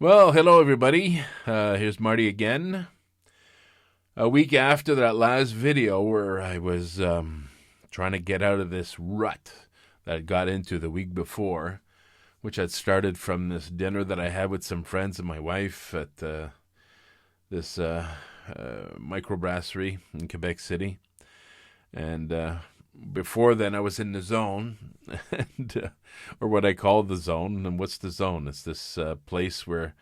Well, hello everybody. Here's Marty again. A week after that last video where I was trying to get out of this rut that I got into the week before, which had started from this dinner that I had with some friends and my wife at this microbrasserie in Quebec City. And before then, I was in the zone, or what I call the zone. And what's the zone? It's this place where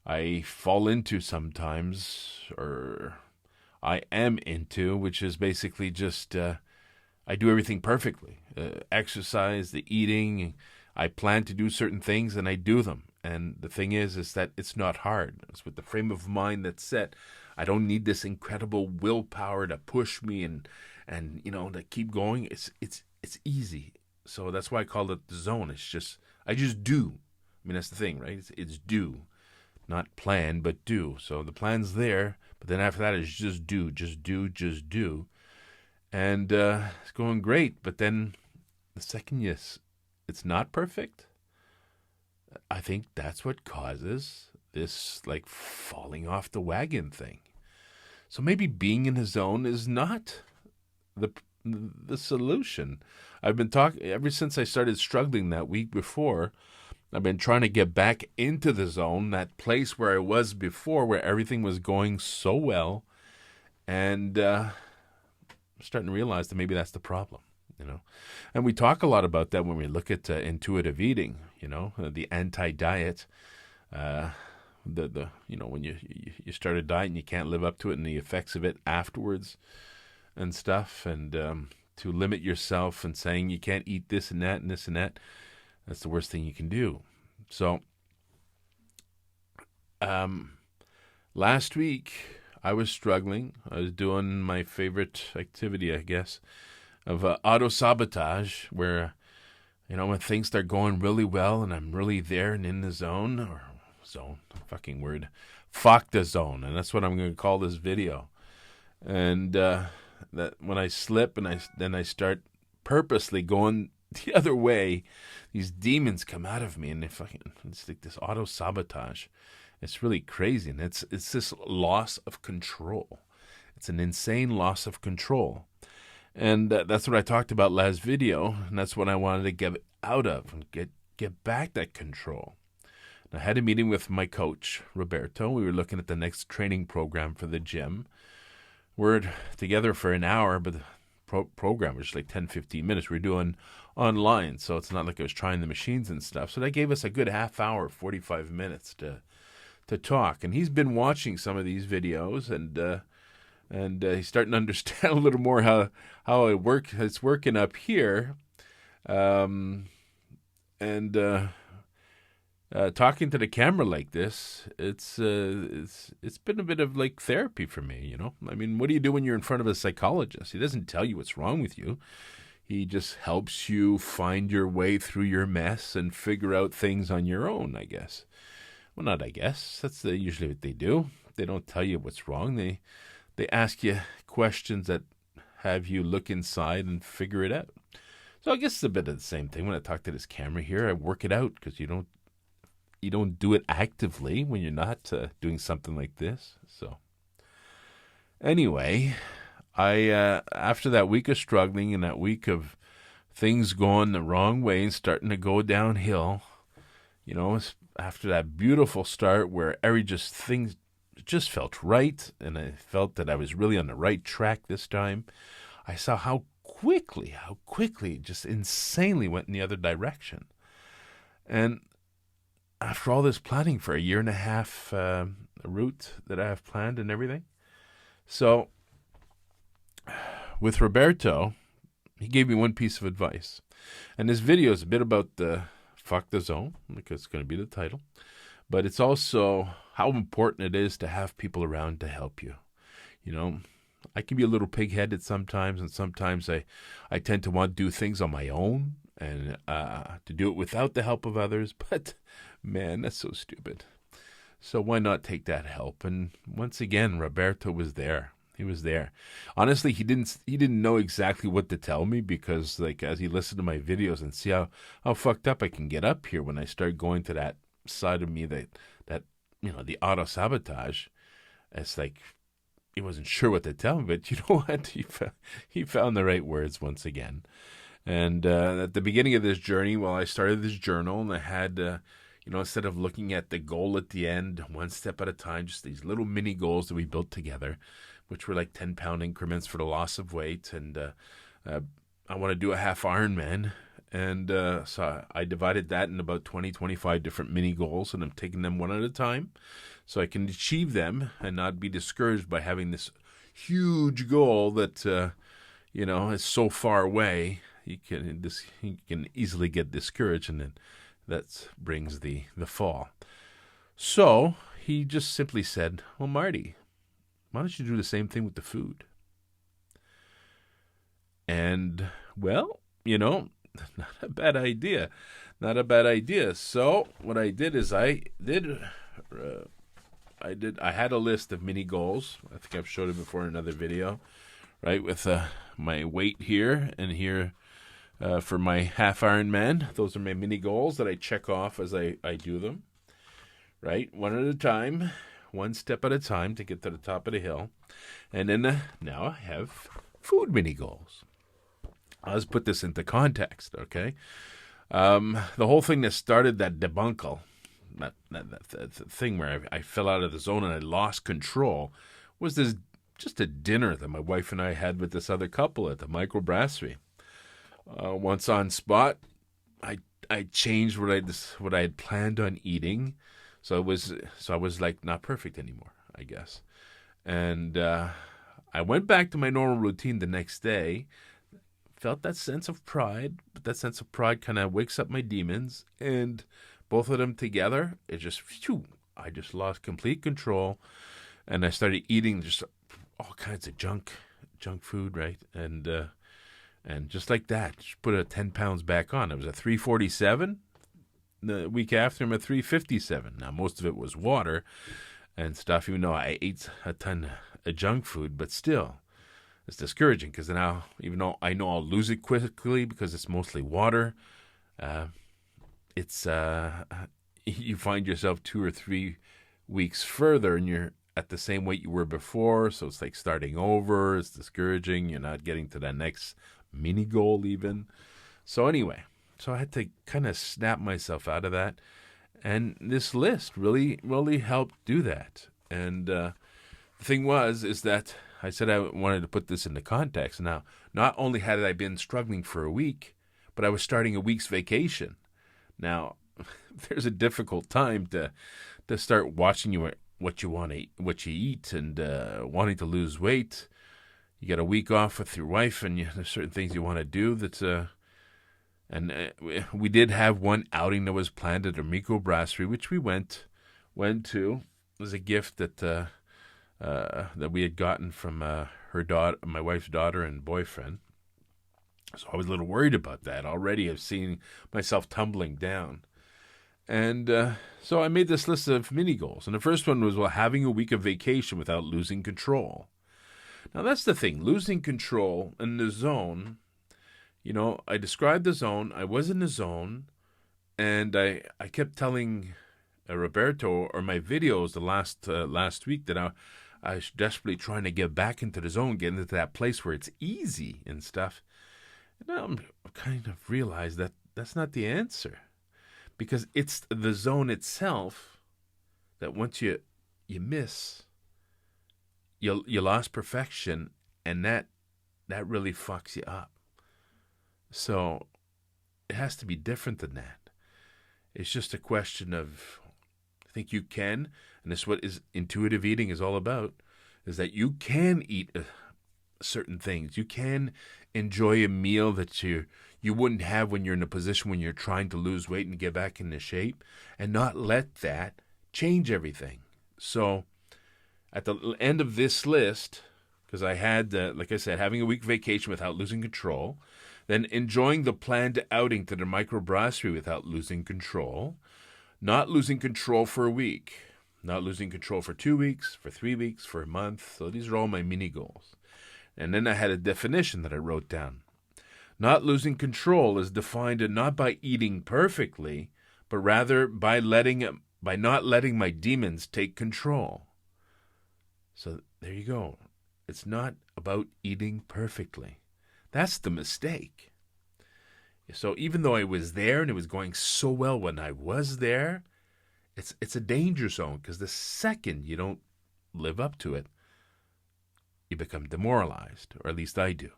I fall into sometimes, or I am into, which is basically just I do everything perfectly. Exercise, the eating, I plan to do certain things and I do them. And the thing is that it's not hard. It's with the frame of mind that's set. I don't need this incredible willpower to push me and to keep going. It's easy. So that's why I call it the zone. I just do. I mean, that's the thing, right? It's do, not plan, but do. So the plan's there, but then after that it's just do. And it's going great. But then the second it's not perfect, I think that's what causes this like falling off the wagon thing. So maybe being in a zone is not the solution. I've been talking ever since I started struggling that week before. I've been trying to get back into the zone, that place where I was before, where everything was going so well, and I'm starting to realize that maybe that's the problem. And we talk a lot about that when we look at intuitive eating. The anti-diet. When you start a diet and you can't live up to it, and the effects of it afterwards and stuff, and to limit yourself and saying you can't eat this and that and this and that, that's the worst thing you can do. So last week I was struggling. I was doing my favorite activity, I guess, of auto-sabotage, where when things start going really well and I'm really there and in the zone, fucking word, fuck the zone, and that's what I'm going to call this video. And that when I slip and I start purposely going the other way, these demons come out of me, and it's like this auto-sabotage. It's really crazy, and it's this loss of control. It's an insane loss of control. And that's what I talked about last video, and that's what I wanted to get out of and get back that control. I had a meeting with my coach, Roberto. We were looking at the next training program for the gym. We're together for an hour, but the program was just like 10, 15 minutes. We're doing online, so it's not like I was trying the machines and stuff. So that gave us a good half hour, 45 minutes to talk. And he's been watching some of these videos, and he's starting to understand a little more how it's working up here. Talking to the camera like this, it's been a bit of like therapy for me, I mean, what do you do when you're in front of a psychologist? He doesn't tell you what's wrong with you. He just helps you find your way through your mess and figure out things on your own, I guess. Well, not I guess. That's usually what they do. They don't tell you what's wrong. They ask you questions that have you look inside and figure it out. So I guess it's a bit of the same thing when I talk to this camera here. I work it out, because you don't do it actively when you're not doing something like this. So anyway, I after that week of struggling and that week of things going the wrong way and starting to go downhill, after that beautiful start where things just felt right, and I felt that I was really on the right track this time, I saw how quickly it just insanely went in the other direction. And after all this planning for a year and a half, a route that I have planned and everything. So with Roberto, he gave me one piece of advice. And this video is a bit about the fuck the zone, because it's going to be the title. But it's also how important it is to have people around to help you. I can be a little pig-headed sometimes, and sometimes I tend to want to do things on my own and to do it without the help of others. But man, that's so stupid. So why not take that help? And once again, Roberto was there. He was there. Honestly, he didn't know exactly what to tell me, because like as he listened to my videos and see how fucked up I can get up here when I start going to that side of me that the auto-sabotage, it's like he wasn't sure what to tell me, but you know what? He found the right words once again. And at the beginning of this journey, I started this journal, and I had, instead of looking at the goal at the end, one step at a time, just these little mini goals that we built together, which were like 10-pound increments for the loss of weight. And I want to do a half Ironman. And so I divided that in about 20, 25 different mini goals, and I'm taking them one at a time so I can achieve them and not be discouraged by having this huge goal that, is so far away. You can easily get discouraged, and then that brings the fall. So he just simply said, well, Marty, why don't you do the same thing with the food? And, well, not a bad idea. Not a bad idea. So what I did is I had a list of mini goals. I think I've showed it before in another video, right? With my weight here and here for my half Ironman. Those are my mini goals that I check off as I do them, right? One at a time, one step at a time to get to the top of the hill. And then now I have food mini goals. Let's put this into context, okay? The whole thing that started that debacle, that thing where I fell out of the zone and I lost control, was just a dinner that my wife and I had with this other couple at the microbrasserie. Once on spot, I changed what I had planned on eating, so I was like not perfect anymore, I guess. And I went back to my normal routine the next day. Felt that sense of pride, but that sense of pride kind of wakes up my demons, and both of them together, I just lost complete control, and I started eating just all kinds of junk food, right? And just like that, just put 10 pounds back on. It was a 347. The week after, I'm at 357. Now, most of it was water and stuff, even though I ate a ton of junk food, but still. It's discouraging because now, even though I know I'll lose it quickly because it's mostly water, you find yourself 2 or 3 weeks further and you're at the same weight you were before. So it's like starting over. It's discouraging. You're not getting to that next mini goal even. So anyway, I had to kind of snap myself out of that. And this list really, really helped do that. And the thing is that I said I wanted to put this into context. Now, not only had I been struggling for a week, but I was starting a week's vacation. Now, there's a difficult time to start watching what you eat, and wanting to lose weight. You get a week off with your wife, and there's certain things you want to do. We did have one outing that was planned at a microbrasserie, which we went to. It was a gift that we had gotten from her daughter, my wife's daughter and boyfriend. So I was a little worried about that. Already I've seen myself tumbling down. And so I made this list of mini goals. And the first one was, having a week of vacation without losing control. Now that's the thing, losing control in the zone. I described the zone. I was in the zone, and I kept telling Roberto or my videos the last week that I was desperately trying to get back into the zone, get into that place where it's easy and stuff. And now I'm kind of realized that that's not the answer, because it's the zone itself that once you miss, you lost perfection, and that really fucks you up. So it has to be different than that. It's just a question of, I think you can, and this is what intuitive eating is all about, is that you can eat certain things. You can enjoy a meal that you wouldn't have when you're in a position when you're trying to lose weight and get back into shape, and not let that change everything. So at the end of this list, because I had, like I said, having a week vacation without losing control, then enjoying the planned outing to the microbrasserie without losing control, not losing control for a week, not losing control for 2 weeks, for 3 weeks, for a month. So these are all my mini goals. And then I had a definition that I wrote down. Not losing control is defined not by eating perfectly, but rather by not letting my demons take control. So there you go. It's not about eating perfectly. That's the mistake. So even though I was there and it was going so well when I was there, it's a danger zone, because the second you don't live up to it, you become demoralized, or at least I do.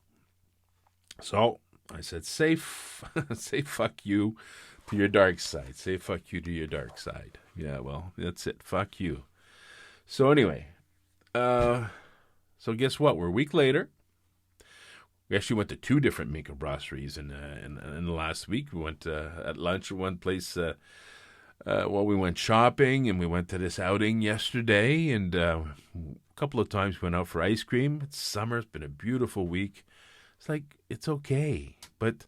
So I said, say fuck you to your dark side. Say fuck you to your dark side. Yeah, well, that's it. Fuck you. So anyway, so guess what? We're a week later. We actually went to 2 different microbrasseries in the last week. We went at lunch at one place. We went shopping, and we went to this outing yesterday, and a couple of times we went out for ice cream. It's summer. It's been a beautiful week. It's like, it's okay. But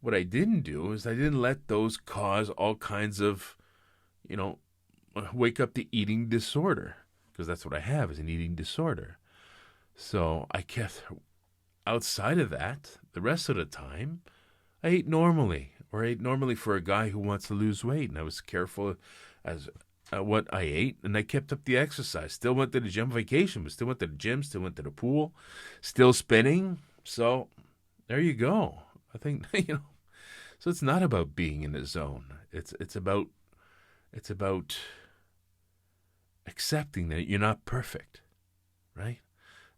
what I didn't do is I didn't let those cause all kinds of, wake up the eating disorder, because that's what I have, is an eating disorder. So I kept, outside of that, the rest of the time, I ate normally, or ate normally for a guy who wants to lose weight. And I was careful as what I ate, and I kept up the exercise. Still went to the gym vacation, but still went to the gym, still went to the pool, still spinning. So there you go. I think, so it's not about being in the zone. It's about accepting that you're not perfect, right?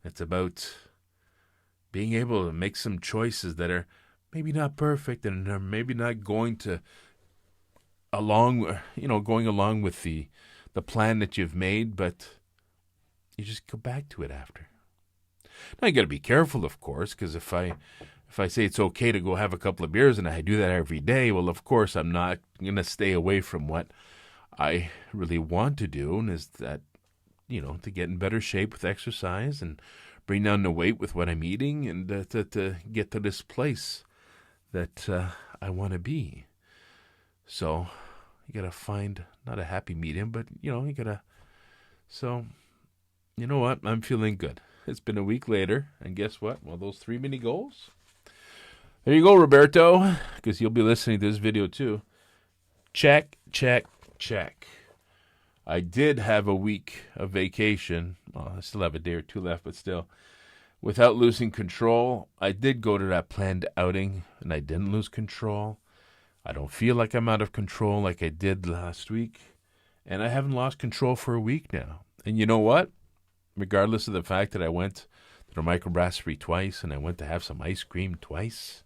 It's about being able to make some choices that are maybe not perfect and are maybe not going along with the plan that you've made, but you just go back to it after. Now you got to be careful, of course, because if I say it's okay to go have a couple of beers and I do that every day, well, of course I'm not going to stay away from what I really want to do, and is that, to get in better shape with exercise and bring down the weight with what I'm eating, and to get to this place that I want to be. So you got to find, not a happy medium, but, you got to. So, you know what? I'm feeling good. It's been a week later, and guess what? Well, those 3 mini goals. There you go, Roberto, because you'll be listening to this video too. Check, check, check. I did have a week of vacation. Well, I still have a day or 2 left, but still. Without losing control, I did go to that planned outing, and I didn't lose control. I don't feel like I'm out of control like I did last week, and I haven't lost control for a week now. And you know what? Regardless of the fact that I went to the microbrasserie twice, and I went to have some ice cream twice,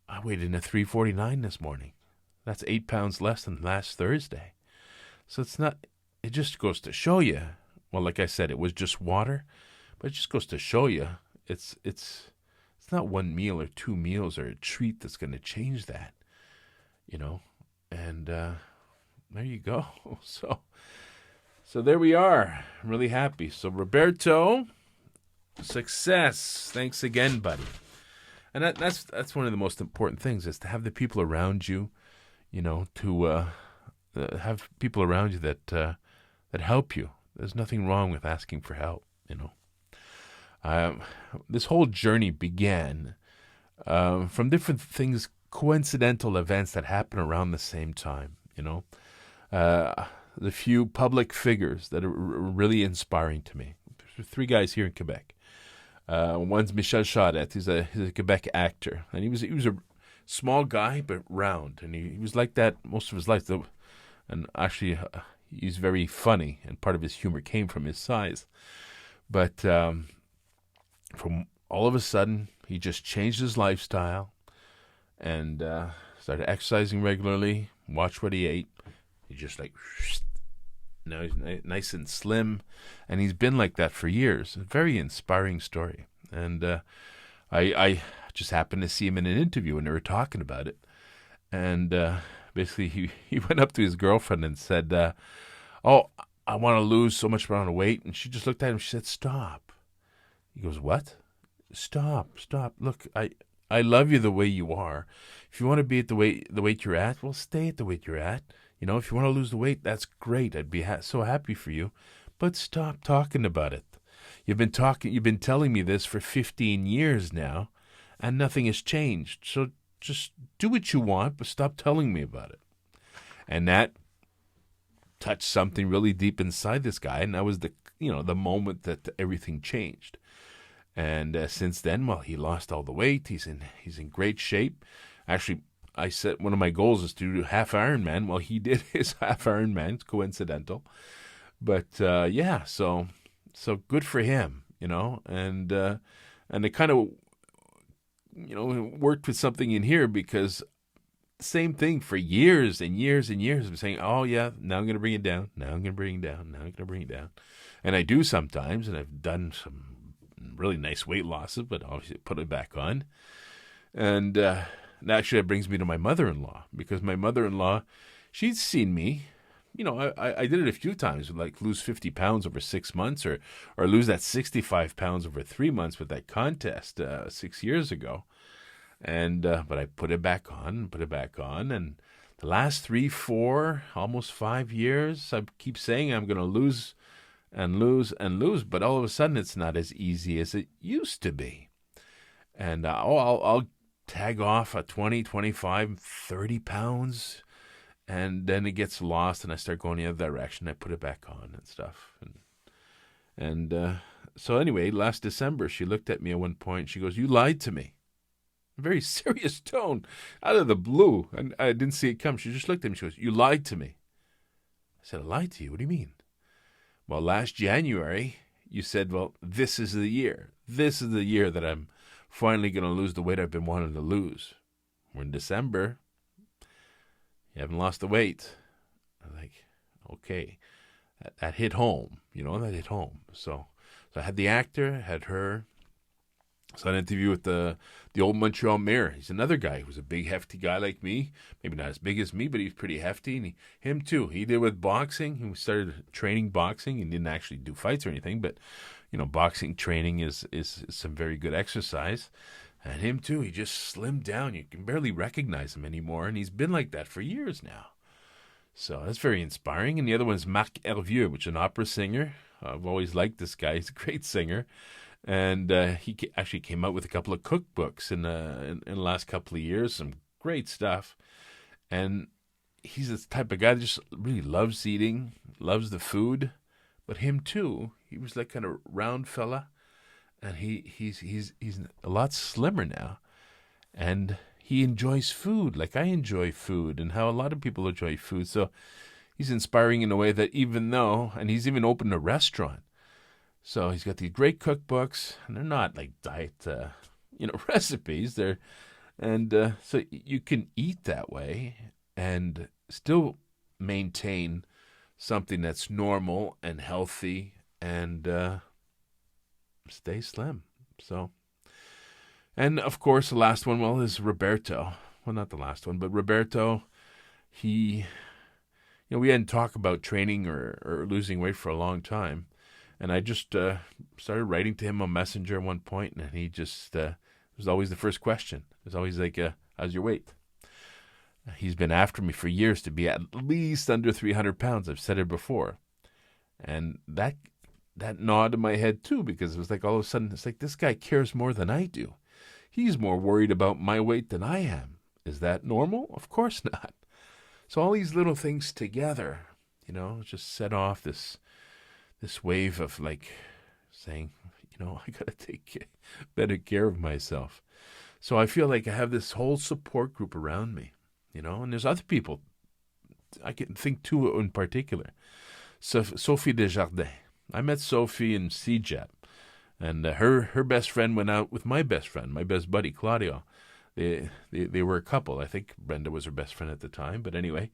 I weighed in at 349 this morning. That's 8 pounds less than last Thursday. So it just goes to show you, well, like I said, it was just water, but it just goes to show you it's not 1 meal or 2 meals or a treat that's going to change that, and there you go. So there we are. I'm really happy. So Roberto, success. Thanks again, buddy. And that's one of the most important things, is to have the people around you, to have people around you that help you. There's nothing wrong with asking for help, This whole journey began from different things, coincidental events that happen around the same time, The few public figures that are really inspiring to me. There's 3 guys here in Quebec. One's Michel Charette. He's a Quebec actor, and he was a small guy but round, and he was like that most of his life. And actually, he's very funny, and part of his humor came from his size. But from all of a sudden, he just changed his lifestyle and started exercising regularly. Watch what he ate. He just now he's nice and slim, and he's been like that for years. A very inspiring story. And I just happened to see him in an interview, and they were talking about it. And basically, he went up to his girlfriend and said, "Oh, I want to lose so much amount of weight." And she just looked at him. She said, "Stop." He goes, "What? Stop. Look, I love you the way you are. If you want to be at the weight you're at, well, stay at the weight you're at. If you want to lose the weight, that's great. I'd be so happy for you. But stop talking about it. You've been telling me this for 15 years now, and nothing has changed. So just do what you want, but stop telling me about it. And that touched something really deep inside this guy, and that was the moment that everything changed. And since then, well, he lost all the weight. He's in great shape. Actually, I set one of my goals is to do half Ironman. Well, he did his half Ironman. It's coincidental, but so good for him, and it kind of worked with something in here, because same thing for years and years and years. I'm saying, oh yeah, now I'm going to bring it down. Now I'm going to bring it down. Now I'm going to bring it down. And I do sometimes, and I've done some really nice weight losses, but obviously put it back on. And actually that brings me to my mother-in-law, because my mother-in-law, she'd seen me, I did it a few times, like lose 50 pounds over 6 months, or lose that 65 pounds over 3 months with that contest 6 years ago. And but I put it back on, and the last 3, 4, almost 5 years, I keep saying I'm going to lose and lose and lose, but all of a sudden it's not as easy as it used to be. And I'll tag off a 20, 25, 30 pounds, and then it gets lost, and I start going the other direction. I put it back on and stuff. And so anyway, last December, she looked at me at one point. She goes, "You lied to me." Very serious tone, out of the blue. And I didn't see it come. She just looked at me. She goes, "You lied to me." I said, "I lied to you? What do you mean?" "Well, last January, you said, well, this is the year. This is the year that I'm finally going to lose the weight I've been wanting to lose. We're in December. You haven't lost the weight." I'm like, okay. That hit home, that hit home. So I had the actor, had her. So I had an interview with the old Montreal mayor. He's another guy who's a big, hefty guy like me. Maybe not as big as me, but he's pretty hefty. And him too. He did with boxing. He started training boxing. He didn't actually do fights or anything, but boxing training is some very good exercise. And him too. He just slimmed down. You can barely recognize him anymore, and he's been like that for years now. So that's very inspiring. And the other one is Marc Hervieux, which is an opera singer. I've always liked this guy. He's a great singer. And he actually came out with a couple of cookbooks in the last couple of years, some great stuff. And he's the type of guy that just really loves eating, loves the food. But him too, he was that kind of round fella, and he's a lot slimmer now, and he enjoys food like I enjoy food, and how a lot of people enjoy food. So he's inspiring in a way that and he's even opened a restaurant. So he's got these great cookbooks, and they're not like diet, recipes. So you can eat that way and still maintain something that's normal and healthy and stay slim. So, and of course, the last one, is Roberto. Well, not the last one, but Roberto. He, we hadn't talked about training or losing weight for a long time. And I just started writing to him on Messenger at one point, and he just, it was always the first question. It was always like, how's your weight? He's been after me for years to be at least under 300 pounds. I've said it before. And that gnawed in my head too, because it was like all of a sudden, it's like this guy cares more than I do. He's more worried about my weight than I am. Is that normal? Of course not. So all these little things together, just set off this wave of like saying, I got to take better care of myself. So I feel like I have this whole support group around me, and there's other people I can think two in particular. Sophie Desjardins. I met Sophie in CJET, and her best friend went out with my best friend, my best buddy, Claudio. They were a couple. I think Brenda was her best friend at the time, but anyway.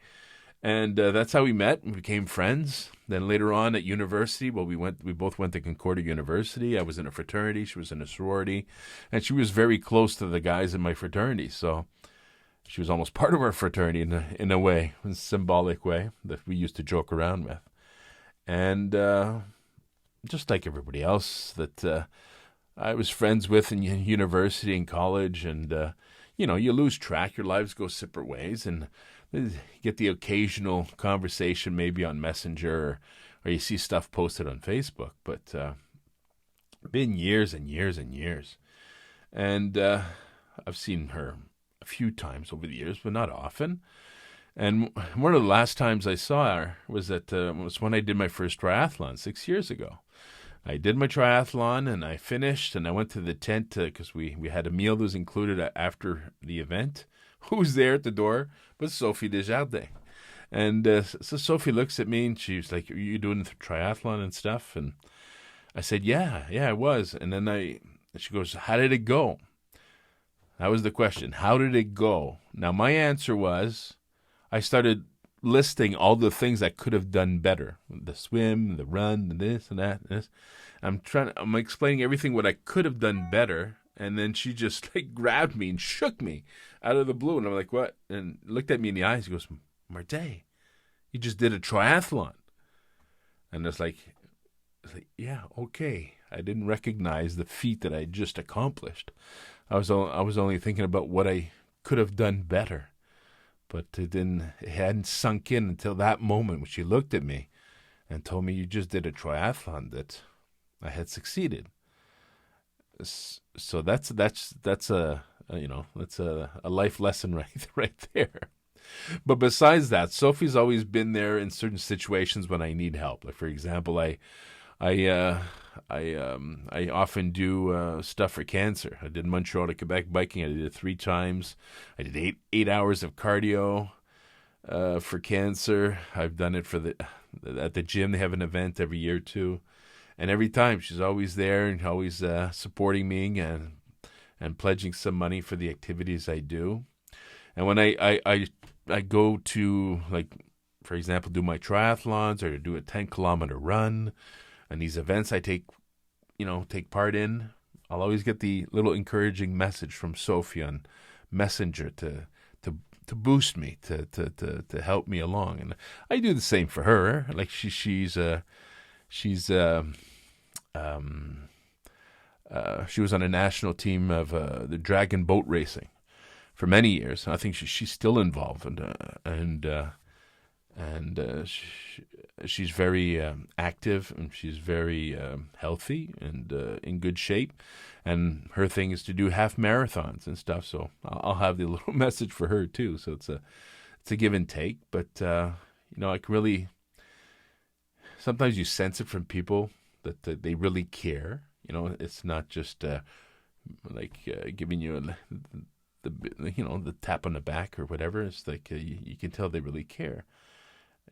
And that's how we met and became friends. Then later on at university, we both went to Concordia University. I was in a fraternity. She was in a sorority. And she was very close to the guys in my fraternity. So she was almost part of our fraternity in a way, in a symbolic way that we used to joke around with. And just like everybody else that I was friends with in university and college. And, you lose track. Your lives go separate ways. And you get the occasional conversation maybe on Messenger or you see stuff posted on Facebook, but been years and years and years. And I've seen her a few times over the years, but not often. And one of the last times I saw her was was when I did my first triathlon 6 years ago. I did my triathlon and I finished and I went to the tent because we had a meal that was included after the event. Who's there at the door but Sophie Desjardins. And so Sophie looks at me and she's like, "Are you doing the triathlon and stuff?" And I said, yeah, I was. And then she goes, "How did it go?" That was the question. How did it go? Now, my answer was, I started listing all the things I could have done better. The swim, the run, this and that. And this. I'm explaining everything what I could have done better. And then she just like grabbed me and shook me out of the blue. And I'm like, "What?" And looked at me in the eyes. He goes, "Martin, you just did a triathlon." And it's like, yeah, okay. I didn't recognize the feat that I just accomplished. I was only thinking about what I could have done better. But it hadn't sunk in until that moment when she looked at me and told me, "You just did a triathlon," that I had succeeded. So that's a life lesson right there. But besides that, Sophie's always been there in certain situations when I need help. Like, for example, I often do stuff for cancer. I did Montreal to Quebec biking. I did it 3 times. I did 8 hours of cardio for cancer. I've done it at the gym. They have an event every year too, and every time she's always there and always supporting me and pledging some money for the activities I do. And when I go to, like, for example, do my triathlons or do a 10-kilometer run, and these events I take part in, I'll always get the little encouraging message from Sophie on Messenger to boost me, to help me along. And I do the same for her. Like, she was on a national team of the dragon boat racing for many years. I think she's still involved, and she's very active, and she's very healthy and in good shape. And her thing is to do half marathons and stuff. So I'll have the little message for her too. So it's a give and take. But I can really, sometimes you sense it from people that they really care. It's not just giving you the tap on the back or whatever. It's like you can tell they really care.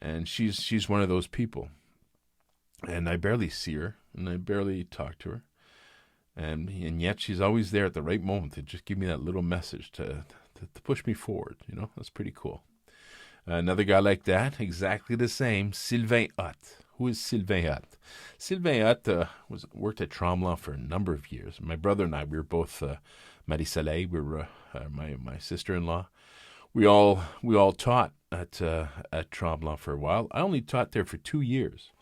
And she's one of those people. And I barely see her, and I barely talk to her. And yet she's always there at the right moment to just give me that little message to push me forward. That's pretty cool. Another guy like that, exactly the same, Sylvain Hutt. Who is Sylvain Hutt? Sylvain Hutt worked at Tremblant for a number of years. My brother and I, we were both Marie-Soleil. We were my sister-in-law. We all taught at Tremblant for a while. I only taught there for 2 years.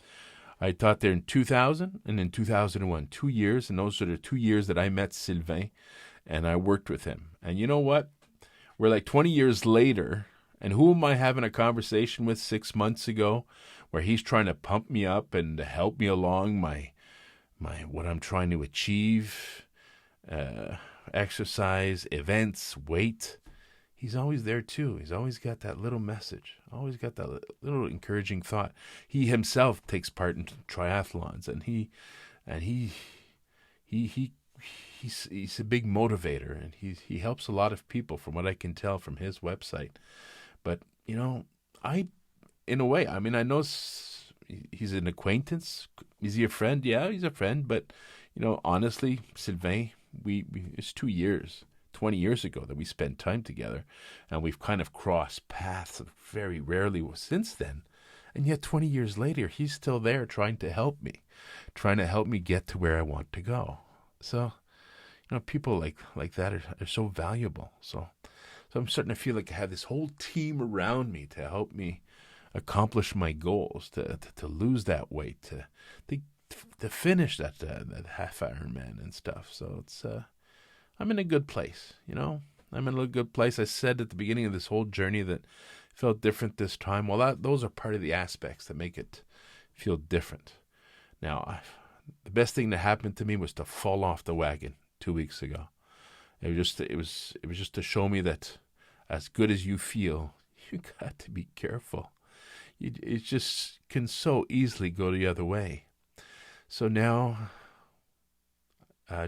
I taught there in 2000 and in 2001, 2 years, and those are the 2 years that I met Sylvain, and I worked with him. And you know what? We're like 20 years later, and who am I having a conversation with 6 months ago, where he's trying to pump me up and to help me along my what I'm trying to achieve, exercise, events, weight. He's always there too. He's always got that little message, always got that little encouraging thought. He himself takes part in triathlons, and he's a big motivator, and he helps a lot of people, from what I can tell from his website. But in a way, I know he's an acquaintance. Is he a friend? Yeah, he's a friend. But honestly, Sylvain, it's 2 years. 20 years ago that we spent time together, and we've kind of crossed paths very rarely since then. And yet 20 years later, he's still there trying to help me get to where I want to go. So, people like that are so valuable. So I'm starting to feel like I have this whole team around me to help me accomplish my goals, to lose that weight, to finish that half Ironman and stuff. So it's I'm in a good place, I'm in a good place. I said at the beginning of this whole journey that it felt different this time. Well, those are part of the aspects that make it feel different. Now, the best thing that happened to me was to fall off the wagon 2 weeks ago. It was just to show me that as good as you feel, you got to be careful. It just can so easily go the other way. So now,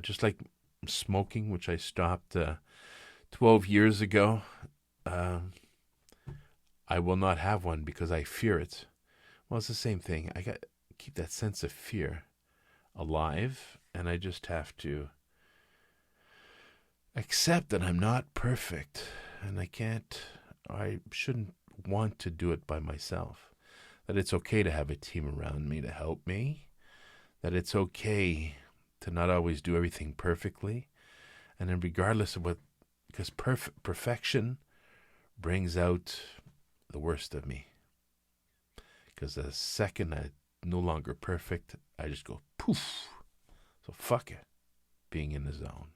just like smoking, which I stopped 12 years ago, uh, I will not have one because I fear it. Well, it's the same thing. I got to keep that sense of fear alive, and I just have to accept that I'm not perfect, and I shouldn't want to do it by myself. That it's okay to have a team around me to help me. That it's okay to not always do everything perfectly. And then regardless of because perfection brings out the worst of me. Because the second I'm no longer perfect, I just go poof. So fuck it, being in the zone.